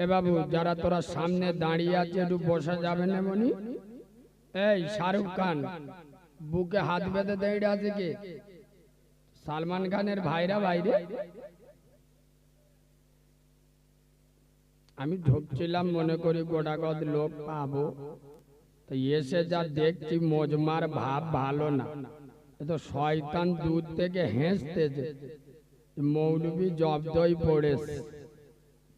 এ বাবু, যারা তোরা সামনে দাঁড়িয়ে আছে একটু বসা যাবে না মনি? এই শাহরুখ খান বুকে হাত বেঁধে দাঁড়িয়ে আছে কে? সালমান খানের ভাইরা বাইরে। আমি ঢুকছিলাম মনে করি গোটাগত লোক পাবো, তো এসে যা দেখছি মজমার ভাব ভালো না। এ তো শয়তান দূর থেকে হেসতেছে। মৌলবি জব্দই পড়েছে,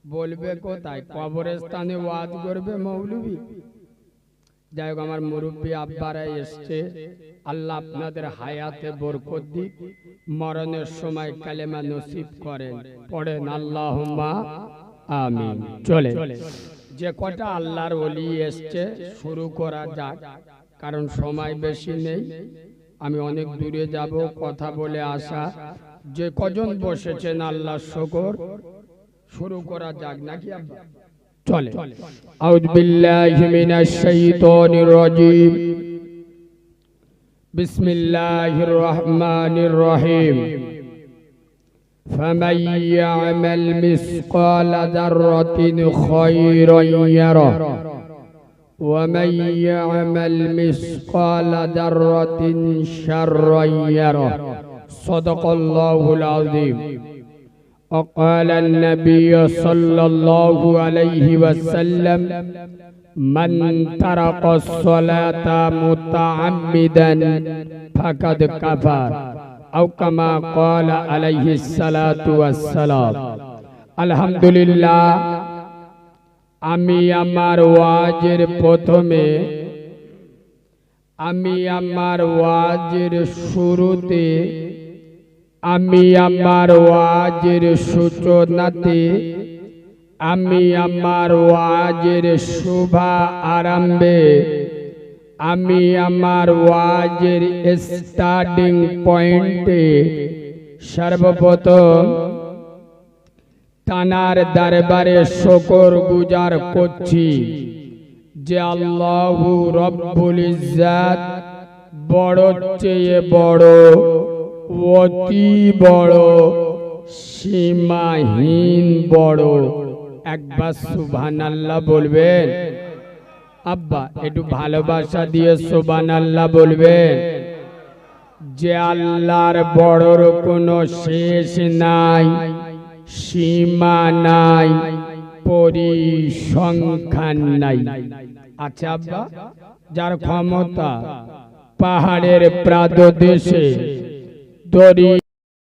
বলবে কোথায়? কবরস্থানে ওয়াজ করবে মৌলবি। যাই হোক, আমার মুরব্বী আব্বারা এসছে, আল্লাহ আপনাদের হায়াতে বরকত দিক, মরণের সময় কালেমা নসিব করেন। পড়েন আল্লাহুম্মা আমিন। চলে যে কটা আল্লাহর ওলি এসছে শুরু করা যাক, কারণ সময় বেশি নেই। আমি অনেক দূরে যাব, কথা বলে আসা। যে কজন বসেছেন আল্লাহ শুকর, শুরু করা যাক নাকি আব্বা? চলে। আউযু বিল্লাহি মিনাশ শাইতানির রাজীম। বিসমিল্লাহির রহমানির রহিম। ফামান ইয়া'মাল মিসকালা যাররাতিন খায়রান ইয়ারাহ ওয়া মান ইয়া'মাল মিসকালা যাররাতিন শাররান ইয়ারাহ। সাদাকাল্লাহুল আযীম। وقال النبي صلى الله عليه وسلم من ترك الصلاة متعمدا فقد كفر أو كما قال عليه الصلاة والسلام। الحمد لله। আমি আমার ওয়াজের প্রথমে, আমি আমার ওয়াজের শুরুতে, আমি আমার ওয়াজের সূচনাতে, আমি আমার ওয়াজের শুভা আরম্ভে, আমি আমার ওয়াজের স্টার্টিং পয়েন্টে সর্বপ্রথম তানার দরবারে শুকর গুজার করছি যে আল্লাহু রব্বুল ইজ্জাত বড় চেয়ে বড়, অতি বড়, সীমাহীন বড়। একবার সুবহানাল্লাহ বলবেন? আব্বা একটু ভালোবাসা দিয়ে সুবহানাল্লাহ বলবেন। যে আল্লাহর বড়র কোনো শেষ নাই, সীমা নাই, পরিসংখ্যান নাই। আচ্ছা আব্বা, যার ক্ষমতা পাহাড়ের প্রান্তদেশে দড়ি